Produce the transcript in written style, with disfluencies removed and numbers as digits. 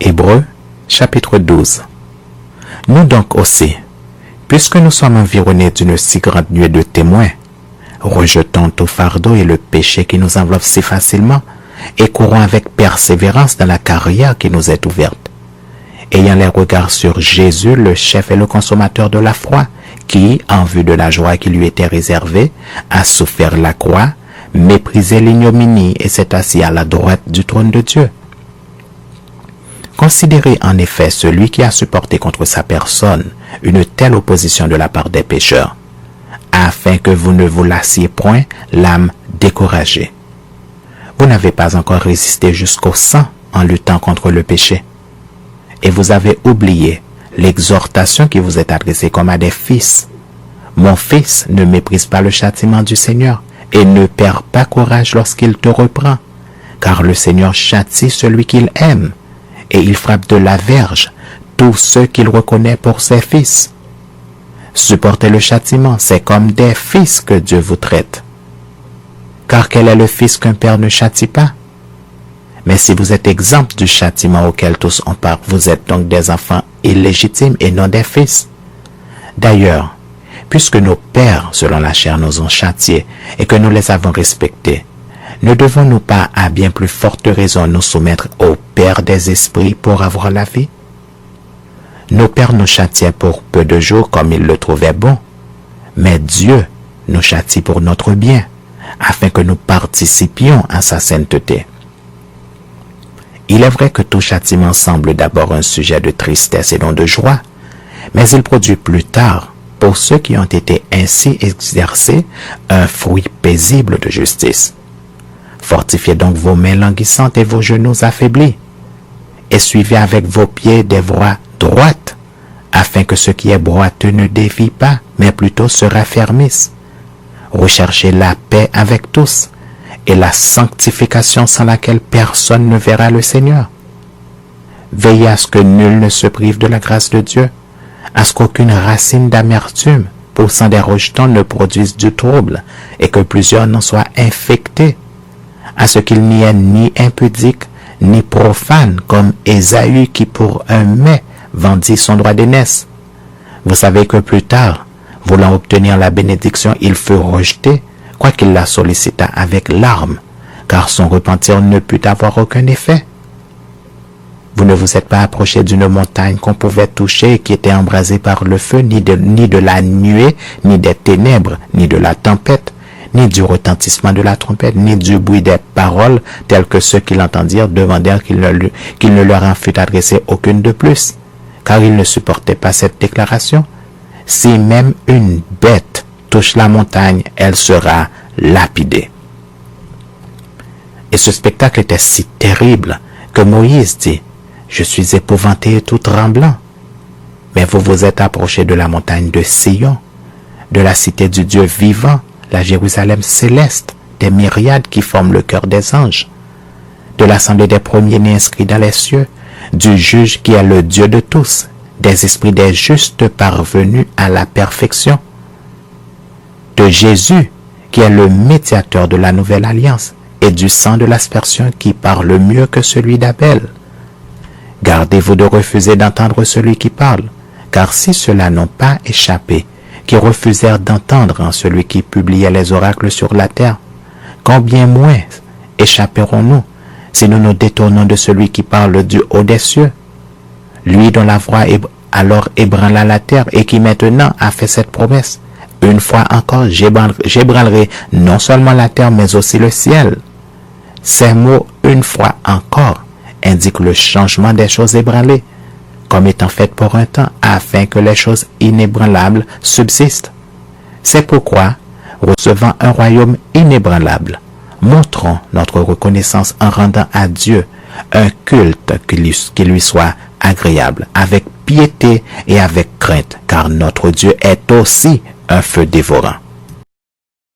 Hébreux, chapitre 12. Nous donc aussi, puisque nous sommes environnés d'une si grande nuée de témoins, rejetons tout fardeau et le péché qui nous enveloppe si facilement, et courons avec persévérance dans la carrière qui nous est ouverte, ayant les regards sur Jésus, le chef et le consommateur de la foi, qui, en vue de la joie qui lui était réservée, a souffert la croix, méprisé l'ignominie et s'est assis à la droite du trône de Dieu. Considérez en effet celui qui a supporté contre sa personne une telle opposition de la part des pécheurs, afin que vous ne vous lassiez point l'âme découragée. Vous n'avez pas encore résisté jusqu'au sang en luttant contre le péché, et vous avez oublié l'exhortation qui vous est adressée comme à des fils. Mon fils, ne méprise pas le châtiment du Seigneur, et ne perds pas courage lorsqu'il te reprend, car le Seigneur châtie celui qu'il aime, et il frappe de la verge tous ceux qu'il reconnaît pour ses fils. Supportez le châtiment, c'est comme des fils que Dieu vous traite. Car quel est le fils qu'un père ne châtie pas? Mais si vous êtes exempt du châtiment auquel tous ont part, vous êtes donc des enfants illégitimes et non des fils. D'ailleurs, puisque nos pères, selon la chair, nous ont châtiés et que nous les avons respectés, ne devons-nous pas à bien plus forte raison nous soumettre au Père des esprits pour avoir la vie? Nos pères nous châtiaient pour peu de jours comme ils le trouvaient bon, mais Dieu nous châtie pour notre bien, afin que nous participions à sa sainteté. Il est vrai que tout châtiment semble d'abord un sujet de tristesse et non de joie, mais il produit plus tard, pour ceux qui ont été ainsi exercés, un fruit paisible de justice. Fortifiez donc vos mains languissantes et vos genoux affaiblis, et suivez avec vos pieds des voies droites, afin que ce qui est boiteux ne dévie pas, mais plutôt se raffermisse. Recherchez la paix avec tous, et la sanctification sans laquelle personne ne verra le Seigneur. Veillez à ce que nul ne se prive de la grâce de Dieu, à ce qu'aucune racine d'amertume poussant des rejetons ne produise du trouble, et que plusieurs n'en soient infectés, à ce qu'il n'y ait ni impudique, ni profane, comme Ésaü qui pour un mets vendit son droit d'aînesse. Vous savez que plus tard, voulant obtenir la bénédiction, il fut rejeté, quoiqu'il la sollicita avec larmes, car son repentir ne put avoir aucun effet. Vous ne vous êtes pas approché d'une montagne qu'on pouvait toucher et qui était embrasée par le feu, ni de la nuée, ni des ténèbres, ni de la tempête, ni du retentissement de la trompette, ni du bruit des paroles, tels que ceux qui l'entendirent demandèrent qu'il ne leur en fût adressé aucune de plus, car ils ne supportaient pas cette déclaration. Si même une bête touche la montagne, elle sera lapidée. Et ce spectacle était si terrible que Moïse dit, « Je suis épouvanté et tout tremblant. » Mais vous vous êtes approché de la montagne de Sion, de la cité du Dieu vivant, la Jérusalem céleste, des myriades qui forment le cœur des anges, de l'assemblée des premiers-nés inscrits dans les cieux, du juge qui est le Dieu de tous, des esprits des justes parvenus à la perfection, de Jésus qui est le médiateur de la nouvelle alliance, et du sang de l'aspersion qui parle mieux que celui d'Abel. Gardez-vous de refuser d'entendre celui qui parle, car si ceux-là n'ont pas échappé, qui refusèrent d'entendre en celui qui publiait les oracles sur la terre, combien moins échapperons-nous si nous nous détournons de celui qui parle du haut des cieux, lui dont la voix alors ébranla la terre et qui maintenant a fait cette promesse, une fois encore j'ébranlerai non seulement la terre mais aussi le ciel. Ces mots, une fois encore, indiquent le changement des choses ébranlées, comme étant faites pour un temps, afin que les choses inébranlables subsistent. C'est pourquoi, recevant un royaume inébranlable, montrons notre reconnaissance en rendant à Dieu un culte qui lui soit agréable, avec piété et avec crainte, car notre Dieu est aussi un feu dévorant.